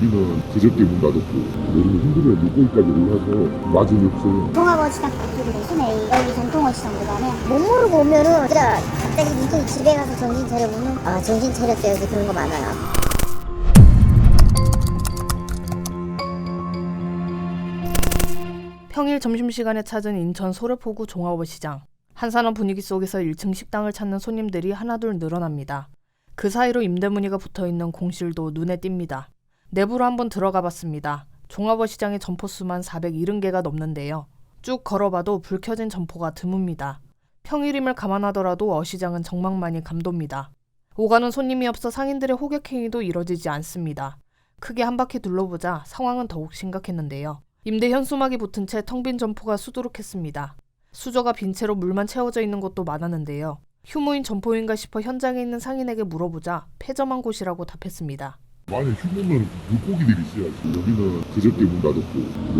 여기는 그저께 문 닫았고 여기는 힘들어요. 물고기까지 올라서 마진이 없어요. 종합어시장 앞쪽에 순회 여기 전통어시장보다는 못 모르고 오면은 진짜 갑자기 문득 집에 가서 정신 차려보면 아 정신 차렸대 여기 그런 거 많아요. 평일 점심시간에 찾은 인천 소래포구 종합어시장. 한산한 분위기 속에서 1층 식당을 찾는 손님들이 하나둘 늘어납니다. 그 사이로 임대문의가 붙어있는 공실도 눈에 띕니다. 내부로 한번 들어가 봤습니다. 종합어시장의 점포수만 470개가 넘는데요. 쭉 걸어봐도 불 켜진 점포가 드뭅니다. 평일임을 감안하더라도 어시장은 정막만이 감돕니다. 오가는 손님이 없어 상인들의 호객행위도 이뤄지지 않습니다. 크게 한 바퀴 둘러보자 상황은 더욱 심각했는데요. 임대 현수막이 붙은 채 텅 빈 점포가 수두룩했습니다. 수저가 빈 채로 물만 채워져 있는 곳도 많았는데요. 휴무인 점포인가 싶어 현장에 있는 상인에게 물어보자 폐점한 곳이라고 답했습니다. 만약 휴무면 물고기들이 있어야지. 여기는 그저께 문 닫았고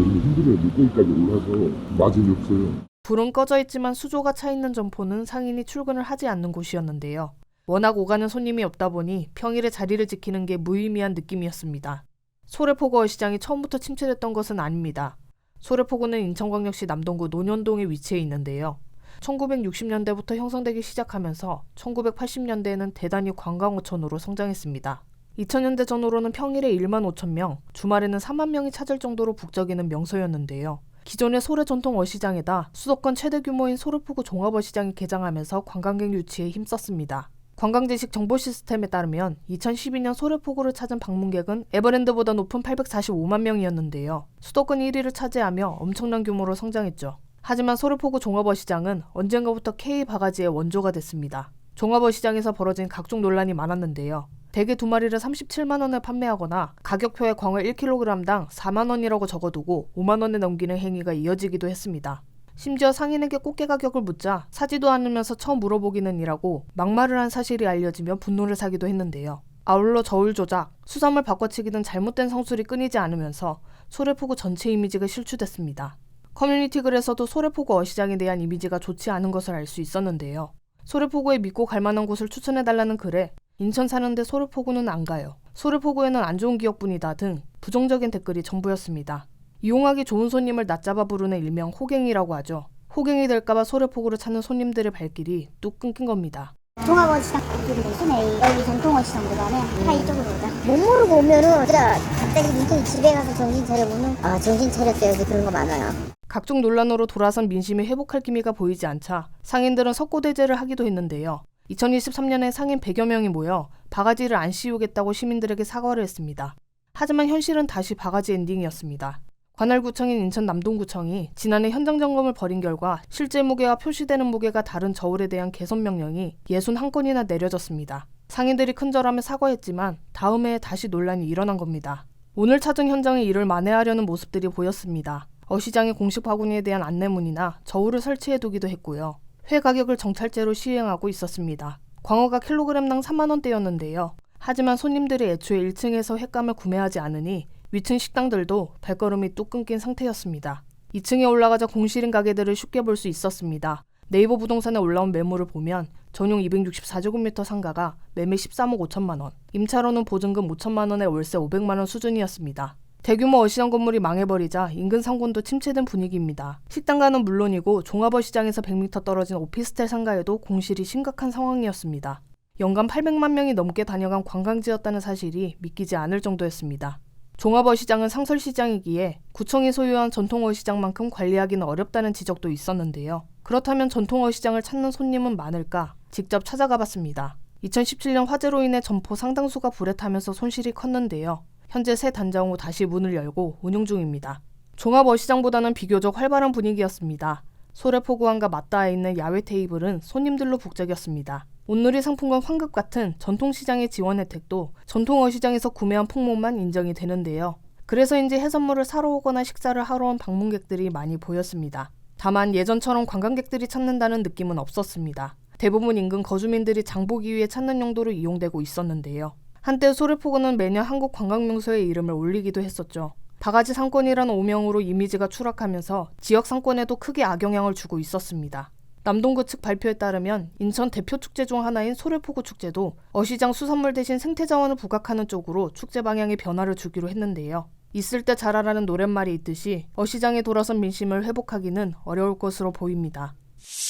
여기는 힘들어요. 물고기까지 올라서 마진이 없어요. 불은 꺼져 있지만 수조가 차 있는 점포는 상인이 출근을 하지 않는 곳이었는데요. 워낙 오가는 손님이 없다 보니 평일에 자리를 지키는 게 무의미한 느낌이었습니다. 소래포구 어시장이 처음부터 침체됐던 것은 아닙니다. 소래포구는 인천광역시 남동구 논현동에 위치해 있는데요. 1960년대부터 형성되기 시작하면서 1980년대에는 대단히 관광어촌으로 성장했습니다. 2000년대 전후로는 평일에 1만 5천 명, 주말에는 4만 명이 찾을 정도로 북적이는 명소였는데요. 기존의 소래 전통 어시장에다 수도권 최대 규모인 소래포구 종합어시장이 개장하면서 관광객 유치에 힘썼습니다. 관광지식 정보 시스템에 따르면 2012년 소래포구를 찾은 방문객은 에버랜드보다 높은 845만 명이었는데요. 수도권 1위를 차지하며 엄청난 규모로 성장했죠. 하지만 소래포구 종합어시장은 언젠가부터 K바가지의 원조가 됐습니다. 종합어시장에서 벌어진 각종 논란이 많았는데요. 대게 2마리를 37만 원에 판매하거나 가격표에 광어 1kg당 4만 원이라고 적어두고 5만 원에 넘기는 행위가 이어지기도 했습니다. 심지어 상인에게 꽃게 가격을 묻자 사지도 않으면서 처음 물어보기는 이라고 막말을 한 사실이 알려지며 분노를 사기도 했는데요. 아울러 저울 조작, 수산물 바꿔치기 등 잘못된 성술이 끊이지 않으면서 소래포구 전체 이미지가 실추됐습니다. 커뮤니티 글에서도 소래포구 어시장에 대한 이미지가 좋지 않은 것을 알 수 있었는데요. 소래포구에 믿고 갈 만한 곳을 추천해달라는 글에 인천 사는데 소래포구는 안 가요. 소래포구에는 안 좋은 기억뿐이다 등 부정적인 댓글이 전부였습니다. 이용하기 좋은 손님을 낮잡아 부르는 일명 호갱이라고 하죠. 호갱이 될까봐 소래포구를 찾는 손님들의 발길이 뚝 끊긴 겁니다. 종합어시장 앞쪽에 순회 여기 전통어시장보다는 다 이쪽으로 오자. 못 모르고 오면은 진짜 갑자기 문득 집에 가서 정신 차려보면 아 정신 차렸대 여기 그런 거 많아요. 각종 논란으로 돌아선 민심이 회복할 기미가 보이지 않자 상인들은 석고대죄를 하기도 했는데요. 2023년에 상인 100여 명이 모여 바가지를 안 씌우겠다고 시민들에게 사과를 했습니다. 하지만 현실은 다시 바가지 엔딩이었습니다. 관할구청인 인천 남동구청이 지난해 현장 점검을 벌인 결과 실제 무게와 표시되는 무게가 다른 저울에 대한 개선 명령이 61건이나 내려졌습니다. 상인들이 큰절하며 사과했지만 다음 해에 다시 논란이 일어난 겁니다. 오늘 찾은 현장에 이를 만회하려는 모습들이 보였습니다. 어시장의 공식 바구니에 대한 안내문이나 저울을 설치해두기도 했고요. 회 가격을 정찰제로 시행하고 있었습니다. 광어가 킬로그램당 3만 원대였는데요. 하지만 손님들이 애초에 1층에서 횟감을 구매하지 않으니 위층 식당들도 발걸음이 뚝 끊긴 상태였습니다. 2층에 올라가자 공실인 가게들을 쉽게 볼 수 있었습니다. 네이버 부동산에 올라온 매물을 보면 전용 264제곱미터 상가가 매매 13억 5천만 원, 임차로는 보증금 5천만 원에 월세 500만 원 수준이었습니다. 대규모 어시장 건물이 망해버리자 인근 상권도 침체된 분위기입니다. 식당가는 물론이고 종합어시장에서 100m 떨어진 오피스텔 상가에도 공실이 심각한 상황이었습니다. 연간 800만 명이 넘게 다녀간 관광지였다는 사실이 믿기지 않을 정도였습니다. 종합어시장은 상설시장이기에 구청이 소유한 전통어시장만큼 관리하기는 어렵다는 지적도 있었는데요. 그렇다면 전통어시장을 찾는 손님은 많을까? 직접 찾아가 봤습니다. 2017년 화재로 인해 점포 상당수가 불에 타면서 손실이 컸는데요. 현재 새 단장 후 다시 문을 열고 운영 중입니다. 종합어시장보다는 비교적 활발한 분위기였습니다. 소래포구항과 맞닿아 있는 야외 테이블은 손님들로 북적였습니다. 온누리 상품권 환급 같은 전통시장의 지원 혜택도 전통어시장에서 구매한 품목만 인정이 되는데요. 그래서인지 해산물을 사러 오거나 식사를 하러 온 방문객들이 많이 보였습니다. 다만 예전처럼 관광객들이 찾는다는 느낌은 없었습니다. 대부분 인근 거주민들이 장보기 위해 찾는 용도로 이용되고 있었는데요. 한때 소래포구는 매년 한국 관광명소의 이름을 올리기도 했었죠. 바가지 상권이라는 오명으로 이미지가 추락하면서 지역 상권에도 크게 악영향을 주고 있었습니다. 남동구 측 발표에 따르면 인천 대표 축제 중 하나인 소래포구 축제도 어시장 수산물 대신 생태자원을 부각하는 쪽으로 축제 방향에 변화를 주기로 했는데요. 있을 때 잘하라는 노랫말이 있듯이 어시장에 돌아선 민심을 회복하기는 어려울 것으로 보입니다.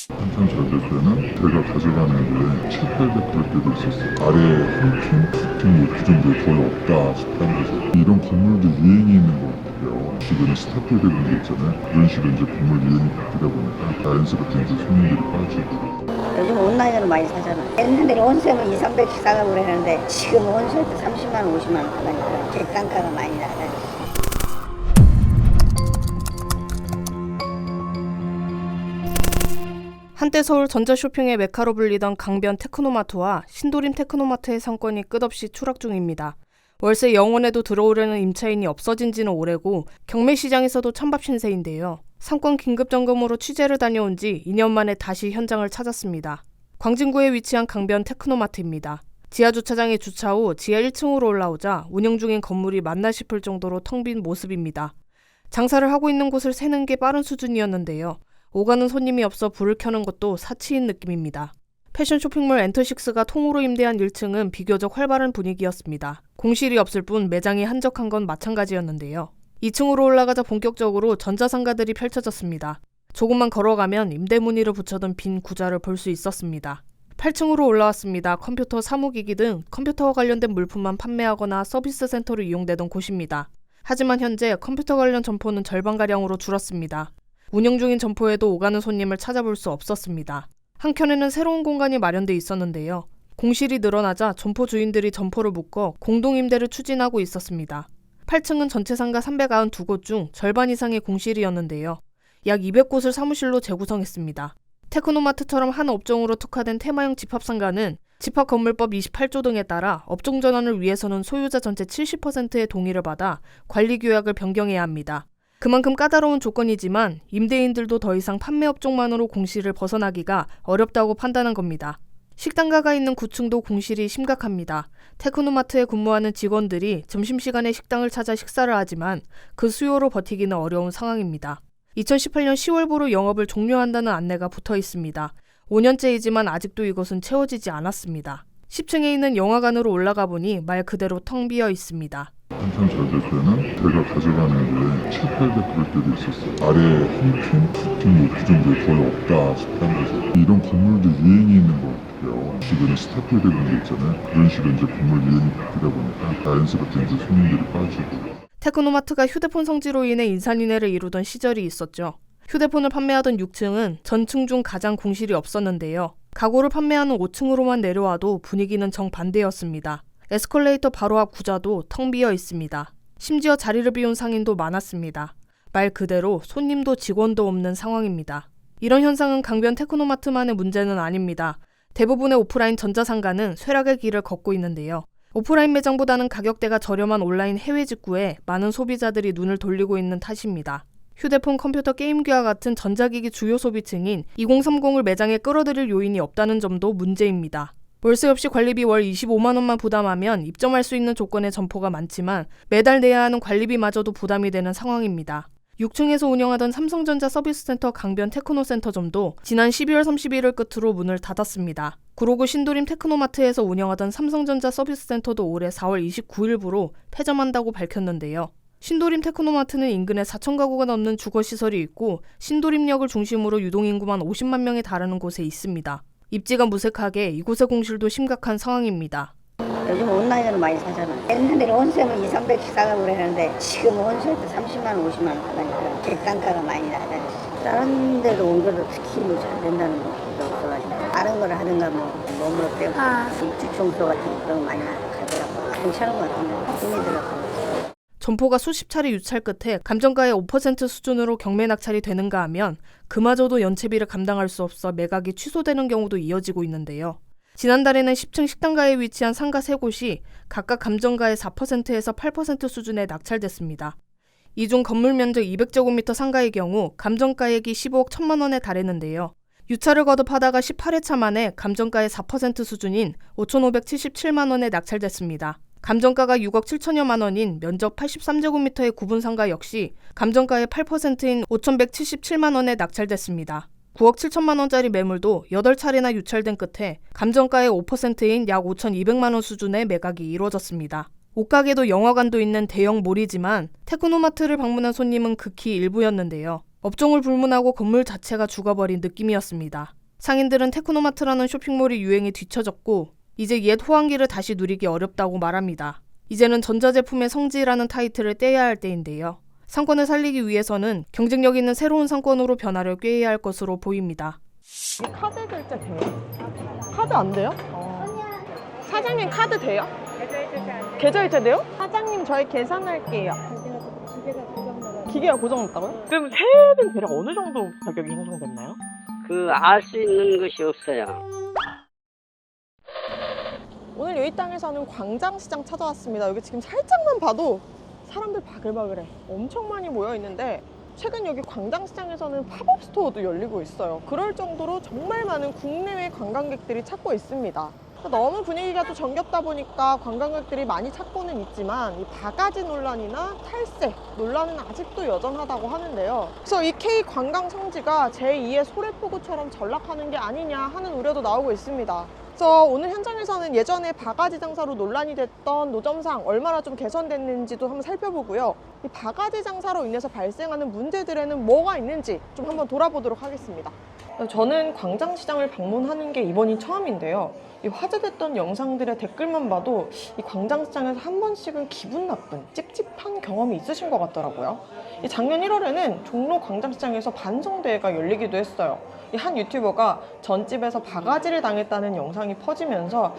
한참 잘 될 때는 제가 가져가는 게 7, 800 그럴 때도 있었어요. 아래에 한 팀, 그 정도에 거의 없다 싶다는 거죠. 이런 건물도 유행이 있는 것 같아요. 주변에 스타필드 분들 있잖아요. 그런 식으로 이제 건물 유행이 바뀌다 보니까 자연스럽게 이제 손님들이 빠지고. 요즘 온라인으로 많이 사잖아. 옛날에 온수하면 2, 300씩 사가고 그랬는데 지금 온수할 때 30만 원, 50만 원 하다니까 객단가가 많이 나가요. 한때 서울 전자쇼핑의 메카로 불리던 강변 테크노마트와 신도림 테크노마트의 상권이 끝없이 추락 중입니다. 월세 영원에도 들어오려는 임차인이 없어진 지는 오래고 경매시장에서도 찬밥 신세인데요. 상권 긴급점검으로 취재를 다녀온 지 2년 만에 다시 현장을 찾았습니다. 광진구에 위치한 강변 테크노마트입니다. 지하주차장에 주차 후 지하 1층으로 올라오자 운영 중인 건물이 맞나 싶을 정도로 텅 빈 모습입니다. 장사를 하고 있는 곳을 세는 게 빠른 수준이었는데요. 오가는 손님이 없어 불을 켜는 것도 사치인 느낌입니다. 패션 쇼핑몰 엔터식스가 통으로 임대한 1층은 비교적 활발한 분위기였습니다. 공실이 없을 뿐 매장이 한적한 건 마찬가지였는데요. 2층으로 올라가자 본격적으로 전자상가들이 펼쳐졌습니다. 조금만 걸어가면 임대 문의를 붙여둔 빈 구자를 볼 수 있었습니다. 8층으로 올라왔습니다. 컴퓨터, 사무기기 등 컴퓨터와 관련된 물품만 판매하거나 서비스 센터로 이용되던 곳입니다. 하지만 현재 컴퓨터 관련 점포는 절반가량으로 줄었습니다. 운영 중인 점포에도 오가는 손님을 찾아볼 수 없었습니다. 한켠에는 새로운 공간이 마련돼 있었는데요. 공실이 늘어나자 점포 주인들이 점포를 묶어 공동임대를 추진하고 있었습니다. 8층은 전체 상가 392곳 중 절반 이상의 공실이었는데요. 약 200곳을 사무실로 재구성했습니다. 테크노마트처럼 한 업종으로 특화된 테마형 집합상가는 집합건물법 28조 등에 따라 업종 전환을 위해서는 소유자 전체 70%의 동의를 받아 관리규약을 변경해야 합니다. 그만큼 까다로운 조건이지만 임대인들도 더 이상 판매 업종만으로 공실을 벗어나기가 어렵다고 판단한 겁니다. 식당가가 있는 9층도 공실이 심각합니다. 테크노마트에 근무하는 직원들이 점심시간에 식당을 찾아 식사를 하지만 그 수요로 버티기는 어려운 상황입니다. 2018년 10월부로 영업을 종료한다는 안내가 붙어 있습니다. 5년째이지만 아직도 이곳은 채워지지 않았습니다. 10층에 있는 영화관으로 올라가 보니 말 그대로 텅 비어 있습니다. 한참 잘 될 때는 제가 가져가는 게 7, 800 그럴 때도 있었어요. 아래에 한 팀, 그 정도에 거의 없다 싶다는 거죠. 이런 건물도 유행이 있는 것 같아요. 주변에 스타필드 분들 있잖아요. 그런 식으로 이제 건물 유행이 바뀌다 보니까 자연스럽게 이제 손님들이 빠지고. 테크노마트가 휴대폰 성지로 인해 인산인해를 이루던 시절이 있었죠. 휴대폰을 판매하던 6층은 전층 중 가장 공실이 없었는데요. 가구를 판매하는 5층으로만 내려와도 분위기는 정반대였습니다. 에스컬레이터 바로 앞 구자도 텅 비어 있습니다. 심지어 자리를 비운 상인도 많았습니다. 말 그대로 손님도 직원도 없는 상황입니다. 이런 현상은 강변 테크노마트만의 문제는 아닙니다. 대부분의 오프라인 전자상가는 쇠락의 길을 걷고 있는데요. 오프라인 매장보다는 가격대가 저렴한 온라인 해외 직구에 많은 소비자들이 눈을 돌리고 있는 탓입니다. 휴대폰, 컴퓨터, 게임기와 같은 전자기기 주요 소비층인 2030을 매장에 끌어들일 요인이 없다는 점도 문제입니다. 월세 없이 관리비 월 25만 원만 부담하면 입점할 수 있는 조건의 점포가 많지만 매달 내야 하는 관리비마저도 부담이 되는 상황입니다. 6층에서 운영하던 삼성전자 서비스센터 강변 테크노센터점도 지난 12월 31일 끝으로 문을 닫았습니다. 구로구 신도림 테크노마트에서 운영하던 삼성전자 서비스센터도 올해 4월 29일부로 폐점한다고 밝혔는데요. 신도림 테크노마트는 인근에 4천 가구가 넘는 주거시설이 있고 신도림역을 중심으로 유동인구만 50만 명에 달하는 곳에 있습니다. 입지가 무색하게 이곳의 공실도 심각한 상황입니다. 요즘 온라인으로 많이 사잖아. 옛날에 온수하면 2, 300씩 사가고 그랬는데 지금 온수할 때 30만 원, 50만 원 하다니까 객단가가 많이 나가요. 다른 데로 옮겨도 특히 잘 된다는 것도 없어가지고 다른 걸 하든가 몸으로 빼고 입주 청소 같은 그런 거 많이 가더라고. 괜찮은 것 같은데 힘이 들어가고. 점포가 수십 차례 유찰 끝에 감정가의 5% 수준으로 경매 낙찰이 되는가 하면 그마저도 연체비를 감당할 수 없어 매각이 취소되는 경우도 이어지고 있는데요. 지난달에는 10층 식당가에 위치한 상가 3곳이 각각 감정가의 4%에서 8% 수준에 낙찰됐습니다. 이 중 건물 면적 200제곱미터 상가의 경우 감정가액이 15억 1천만 원에 달했는데요. 유찰을 거듭하다가 18회차 만에 감정가의 4% 수준인 5,577만 원에 낙찰됐습니다. 감정가가 6억 7천여만 원인 면적 83제곱미터의 구분 상가 역시 감정가의 8%인 5,177만 원에 낙찰됐습니다. 9억 7천만 원짜리 매물도 8차례나 유찰된 끝에 감정가의 5%인 약 5,200만 원 수준의 매각이 이루어졌습니다. 옷가게도 영화관도 있는 대형 몰이지만 테크노마트를 방문한 손님은 극히 일부였는데요. 업종을 불문하고 건물 자체가 죽어버린 느낌이었습니다. 상인들은 테크노마트라는 쇼핑몰이 유행에 뒤처졌고 이제 옛 호황기를 다시 누리기 어렵다고 말합니다. 이제는 전자제품의 성지라는 타이틀을 떼야 할 때인데요. 상권을 살리기 위해서는 경쟁력 있는 새로운 상권으로 변화를 꾀해야 할 것으로 보입니다. 이게 카드 결제 돼요? 카드 안 돼요? 사장님 카드 돼요? 계좌 이체 돼요? 사장님 저희 계산할게요. 기계가 고장났다고요? 그럼 세액은 대략 어느 정도 가격이 형성됐나요? 알 수 있는 것이 없어요. 오늘 여기 땅에서는 광장시장 찾아왔습니다. 여기 지금 살짝만 봐도 사람들 바글바글해. 엄청 많이 모여 있는데 최근 여기 광장시장에서는 팝업 스토어도 열리고 있어요. 그럴 정도로 정말 많은 국내외 관광객들이 찾고 있습니다. 너무 분위기가 또 정겹다 보니까 관광객들이 많이 찾고는 있지만 이 바가지 논란이나 탈세 논란은 아직도 여전하다고 하는데요. 그래서 이 K 관광 성지가 제2의 소래포구처럼 전락하는 게 아니냐 하는 우려도 나오고 있습니다. 그래서 오늘 현장에서는 예전에 바가지 장사로 논란이 됐던 노점상 얼마나 좀 개선됐는지도 한번 살펴보고요. 이 바가지 장사로 인해서 발생하는 문제들에는 뭐가 있는지 좀 한번 돌아보도록 하겠습니다. 저는 광장시장을 방문하는 게 이번이 처음인데요. 이 화제됐던 영상들의 댓글만 봐도 이 광장시장에서 한 번씩은 기분 나쁜 찝찝한 경험이 있으신 것 같더라고요. 이 작년 1월에는 종로 광장시장에서 반성대회가 열리기도 했어요. 이 한 유튜버가 전집에서 바가지를 당했다는 영상이 퍼지면서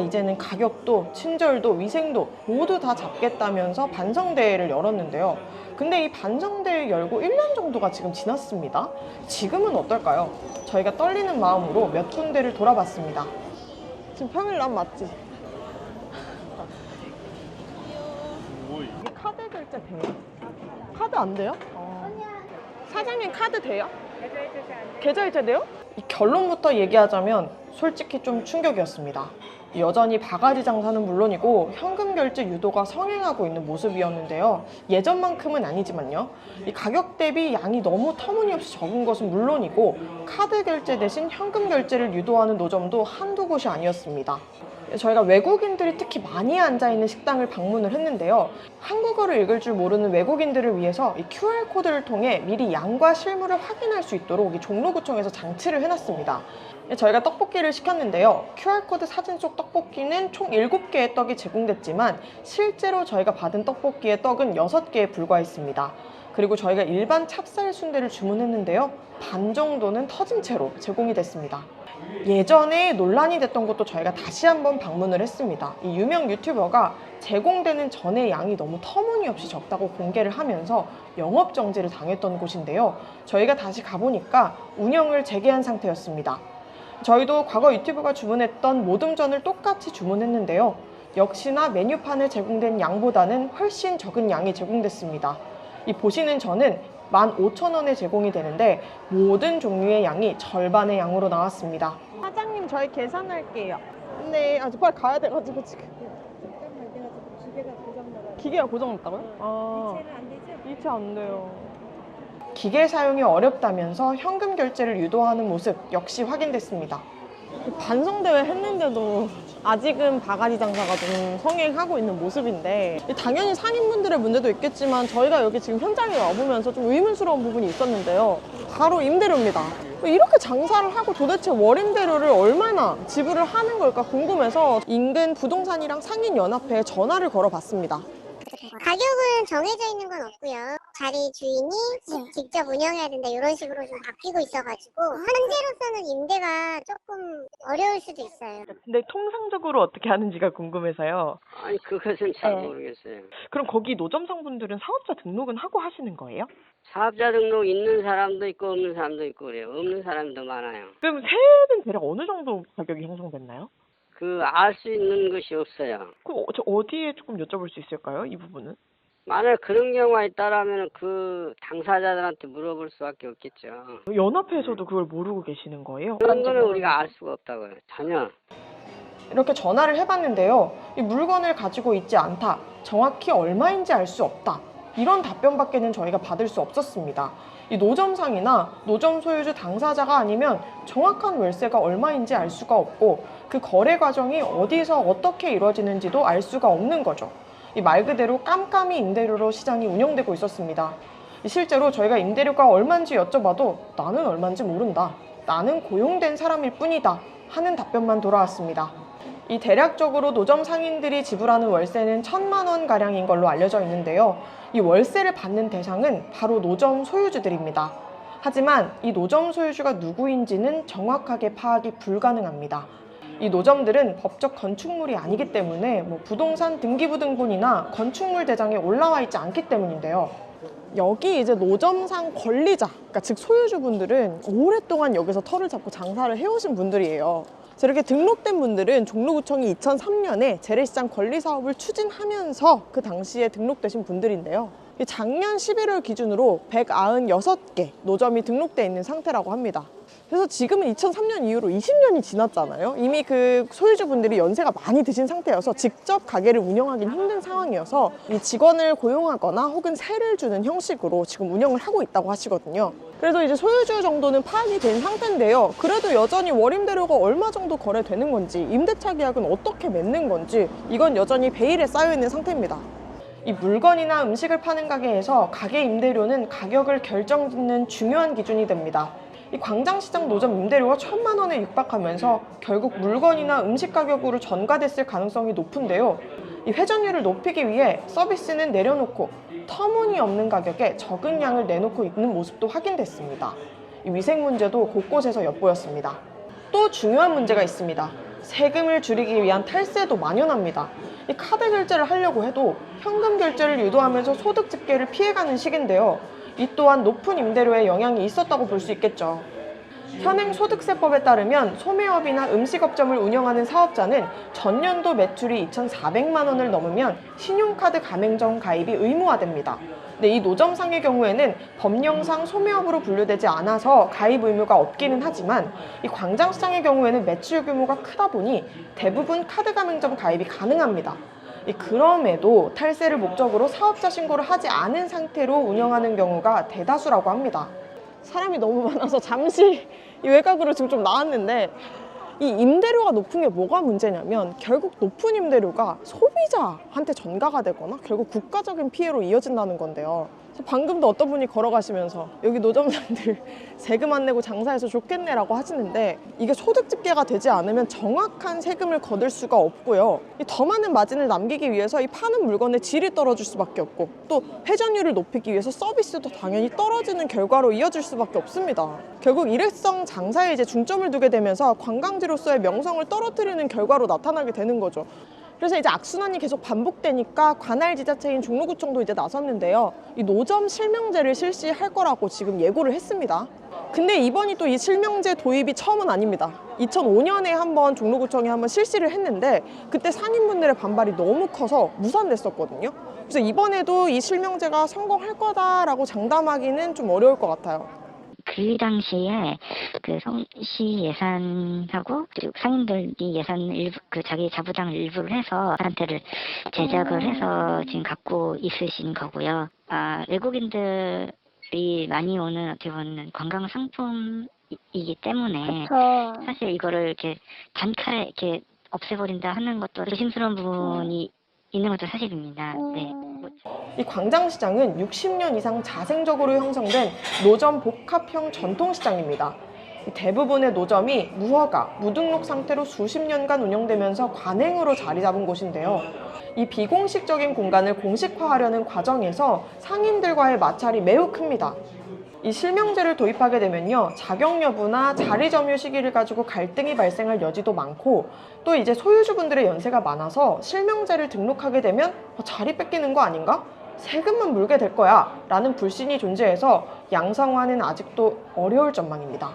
이제는 가격도 친절도 위생도 모두 다 잡겠다면서 반성대회를 열었는데요. 근데 이 반성대회 열고 1년 정도가 지금 지났습니다. 지금은 어떨까요? 저희가 떨리는 마음으로 몇 군데를 돌아봤습니다. 지금 평일날 맞지? 이게 카드 결제 돼요? 카드 안 돼요? 사장님 카드 돼요? 계좌 이체 돼요? 이 결론부터 얘기하자면 솔직히 좀 충격이었습니다. 여전히 바가지 장사는 물론이고 현금 결제 유도가 성행하고 있는 모습이었는데요. 예전만큼은 아니지만요. 이 가격 대비 양이 너무 터무니없이 적은 것은 물론이고 카드 결제 대신 현금 결제를 유도하는 노점도 한두 곳이 아니었습니다. 저희가 외국인들이 특히 많이 앉아있는 식당을 방문을 했는데요. 한국어를 읽을 줄 모르는 외국인들을 위해서 이 QR코드를 통해 미리 양과 실물을 확인할 수 있도록 이 종로구청에서 장치를 해놨습니다. 저희가 떡볶이를 시켰는데요. QR코드 사진 속 떡볶이는 총 7개의 떡이 제공됐지만 실제로 저희가 받은 떡볶이의 떡은 6개에 불과했습니다. 그리고 저희가 일반 찹쌀 순대를 주문했는데요. 반 정도는 터진 채로 제공이 됐습니다. 예전에 논란이 됐던 곳도 저희가 다시 한번 방문을 했습니다. 이 유명 유튜버가 제공되는 전의 양이 너무 터무니없이 적다고 공개를 하면서 영업정지를 당했던 곳인데요. 저희가 다시 가보니까 운영을 재개한 상태였습니다. 저희도 과거 유튜브가 주문했던 모듬전을 똑같이 주문했는데요. 역시나 메뉴판에 제공된 양보다는 훨씬 적은 양이 제공됐습니다. 이 보시는 전은 15,000원에 제공이 되는데 모든 종류의 양이 절반의 양으로 나왔습니다. 사장님 저희 계산할게요. 네, 빨리 가야 돼가지고 지금. 기계가 고장났다고요? 이체는 안 되죠? 이체 안 돼요. 기계 사용이 어렵다면서 현금 결제를 유도하는 모습 역시 확인됐습니다. 반성대회 했는데도 아직은 바가지 장사가 좀 성행하고 있는 모습인데 당연히 상인분들의 문제도 있겠지만 저희가 여기 지금 현장에 와보면서 좀 의문스러운 부분이 있었는데요. 바로 임대료입니다. 이렇게 장사를 하고 도대체 월임대료를 얼마나 지불을 하는 걸까 궁금해서 인근 부동산이랑 상인연합회에 전화를 걸어봤습니다. 가격은 정해져 있는 건 없고요. 자리 주인이 직접 운영해야 된다 이런 식으로 좀 바뀌고 있어가지고 현재로서는 임대가 조금 어려울 수도 있어요. 근데 통상적으로 어떻게 하는지가 궁금해서요. 아니 그것은 잘 모르겠어요. 그럼 거기 노점상분들은 사업자 등록은 하고 하시는 거예요? 사업자 등록 있는 사람도 있고 없는 사람도 있고 그래요. 없는 사람도 많아요. 그럼 세액은 대략 어느 정도 가격이 형성됐나요? 알 수 있는 것이 없어요. 그럼 어디에 조금 여쭤볼 수 있을까요? 이 부분은? 만약 그런 경우가 있다라면 그 당사자들한테 물어볼 수밖에 없겠죠. 연합회에서도 그걸 모르고 계시는 거예요? 그런 거는 우리가 알 수가 없다고요. 전혀. 이렇게 전화를 해봤는데요. 이 물건을 가지고 있지 않다. 정확히 얼마인지 알 수 없다. 이런 답변밖에는 저희가 받을 수 없었습니다. 이 노점상이나 노점 소유주 당사자가 아니면 정확한 월세가 얼마인지 알 수가 없고 그 거래 과정이 어디서 어떻게 이루어지는지도 알 수가 없는 거죠. 이 말 그대로 깜깜이 임대료로 시장이 운영되고 있었습니다. 실제로 저희가 임대료가 얼마인지 여쭤봐도 나는 얼마인지 모른다. 나는 고용된 사람일 뿐이다. 하는 답변만 돌아왔습니다. 이 대략적으로 노점 상인들이 지불하는 월세는 1,000만 원 가량인 걸로 알려져 있는데요. 이 월세를 받는 대상은 바로 노점 소유주들입니다. 하지만 이 노점 소유주가 누구인지는 정확하게 파악이 불가능합니다. 이 노점들은 법적 건축물이 아니기 때문에 부동산 등기부등본이나 건축물 대장에 올라와 있지 않기 때문인데요. 여기 이제 노점상 권리자, 그러니까 즉 소유주분들은 오랫동안 여기서 터를 잡고 장사를 해오신 분들이에요. 이렇게 등록된 분들은 종로구청이 2003년에 재래시장 권리사업을 추진하면서 그 당시에 등록되신 분들인데요. 작년 11월 기준으로 196개 노점이 등록되어 있는 상태라고 합니다. 그래서 지금은 2003년 이후로 20년이 지났잖아요. 이미 그 소유주분들이 연세가 많이 드신 상태여서 직접 가게를 운영하기는 힘든 상황이어서 이 직원을 고용하거나 혹은 세를 주는 형식으로 지금 운영을 하고 있다고 하시거든요. 그래서 이제 소유주 정도는 파악이 된 상태인데요. 그래도 여전히 월임대료가 얼마 정도 거래되는 건지, 임대차 계약은 어떻게 맺는 건지 이건 여전히 베일에 쌓여 있는 상태입니다. 이 물건이나 음식을 파는 가게에서 가게 임대료는 가격을 결정짓는 중요한 기준이 됩니다. 이 광장시장 노점 임대료가 1,000만 원에 육박하면서 결국 물건이나 음식 가격으로 전가됐을 가능성이 높은데요. 이 회전율을 높이기 위해 서비스는 내려놓고 터무니없는 가격에 적은 양을 내놓고 있는 모습도 확인됐습니다. 이 위생 문제도 곳곳에서 엿보였습니다. 또 중요한 문제가 있습니다. 세금을 줄이기 위한 탈세도 만연합니다. 이 카드 결제를 하려고 해도 현금 결제를 유도하면서 소득 집계를 피해가는 시기인데요. 이 또한 높은 임대료에 영향이 있었다고 볼 수 있겠죠. 현행 소득세법에 따르면 소매업이나 음식업점을 운영하는 사업자는 전년도 매출이 2,400만 원을 넘으면 신용카드 가맹점 가입이 의무화됩니다. 근데 이 노점상의 경우에는 법령상 소매업으로 분류되지 않아서 가입 의무가 없기는 하지만 이 광장시장의 경우에는 매출 규모가 크다 보니 대부분 카드 가맹점 가입이 가능합니다. 그럼에도 탈세를 목적으로 사업자 신고를 하지 않은 상태로 운영하는 경우가 대다수라고 합니다. 사람이 너무 많아서 잠시 이 외곽으로 지금 좀 나왔는데 이 임대료가 높은 게 뭐가 문제냐면 결국 높은 임대료가 소비자한테 전가가 되거나 결국 국가적인 피해로 이어진다는 건데요. 방금도 어떤 분이 걸어가시면서 여기 노점상들 세금 안 내고 장사해서 좋겠네라고 하시는데 이게 소득 집계가 되지 않으면 정확한 세금을 거둘 수가 없고요. 더 많은 마진을 남기기 위해서 이 파는 물건의 질이 떨어질 수밖에 없고 또 회전율을 높이기 위해서 서비스도 당연히 떨어지는 결과로 이어질 수밖에 없습니다. 결국 일회성 장사에 이제 중점을 두게 되면서 관광지로서의 명성을 떨어뜨리는 결과로 나타나게 되는 거죠. 그래서 이제 악순환이 계속 반복되니까 관할 지자체인 종로구청도 이제 나섰는데요. 이 노점 실명제를 실시할 거라고 지금 예고를 했습니다. 근데 이번이 또 이 실명제 도입이 처음은 아닙니다. 2005년에 한번 종로구청이 한번 실시를 했는데 그때 상인분들의 반발이 너무 커서 무산됐었거든요. 그래서 이번에도 이 실명제가 성공할 거다라고 장담하기는 좀 어려울 것 같아요. 그 당시에 그 성시 예산하고 그리고 상인들이 예산 일부 그 자기 자부담을 일부를 해서 단체를 제작을 해서 지금 갖고 있으신 거고요. 외국인들이 많이 오는 어떻게 보면 관광 상품이기 때문에 사실 이거를 이렇게 단칼에 이렇게 없애버린다 하는 것도 조심스러운 부분이 있는 것도 사실입니다. 네. 이 광장시장은 60년 이상 자생적으로 형성된 노점 복합형 전통시장입니다. 대부분의 노점이 무허가, 무등록 상태로 수십 년간 운영되면서 관행으로 자리 잡은 곳인데요. 이 비공식적인 공간을 공식화하려는 과정에서 상인들과의 마찰이 매우 큽니다. 이 실명제를 도입하게 되면요, 자격 여부나 자리 점유 시기를 가지고 갈등이 발생할 여지도 많고 또 이제 소유주분들의 연세가 많아서 실명제를 등록하게 되면 자리 뺏기는 거 아닌가? 세금만 물게 될 거야 라는 불신이 존재해서 양성화는 아직도 어려울 전망입니다.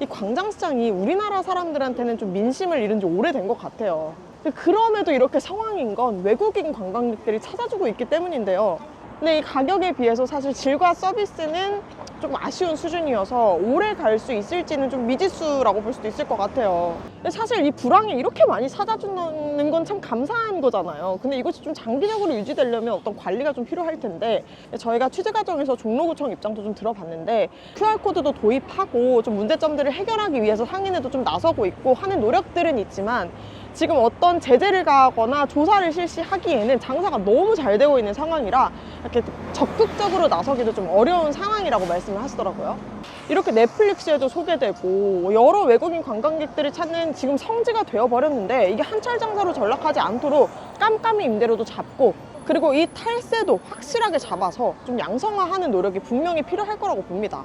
이 광장시장이 우리나라 사람들한테는 좀 민심을 잃은 지 오래된 것 같아요. 그럼에도 이렇게 상황인 건 외국인 관광객들이 찾아주고 있기 때문인데요. 근데 이 가격에 비해서 사실 질과 서비스는 좀 조금 아쉬운 수준이어서 오래 갈 수 있을지는 좀 미지수라고 볼 수도 있을 것 같아요. 근데 사실 이 불황에 이렇게 많이 사다 주는 건 참 감사한 거잖아요. 근데 이것이 좀 장기적으로 유지되려면 어떤 관리가 좀 필요할 텐데, 저희가 취재 과정에서 종로구청 입장도 좀 들어봤는데 QR코드도 도입하고 좀 문제점들을 해결하기 위해서 상인에도 좀 나서고 있고 하는 노력들은 있지만, 지금 어떤 제재를 가거나 조사를 실시하기에는 장사가 너무 잘 되고 있는 상황이라 이렇게 적극적으로 나서기도 좀 어려운 상황이라고 말씀을 하시더라고요. 이렇게 넷플릭스에도 소개되고 여러 외국인 관광객들이 찾는 지금 성지가 되어버렸는데, 이게 한철 장사로 전락하지 않도록 깜깜이 임대료도 잡고, 그리고 이 탈세도 확실하게 잡아서 좀 양성화하는 노력이 분명히 필요할 거라고 봅니다.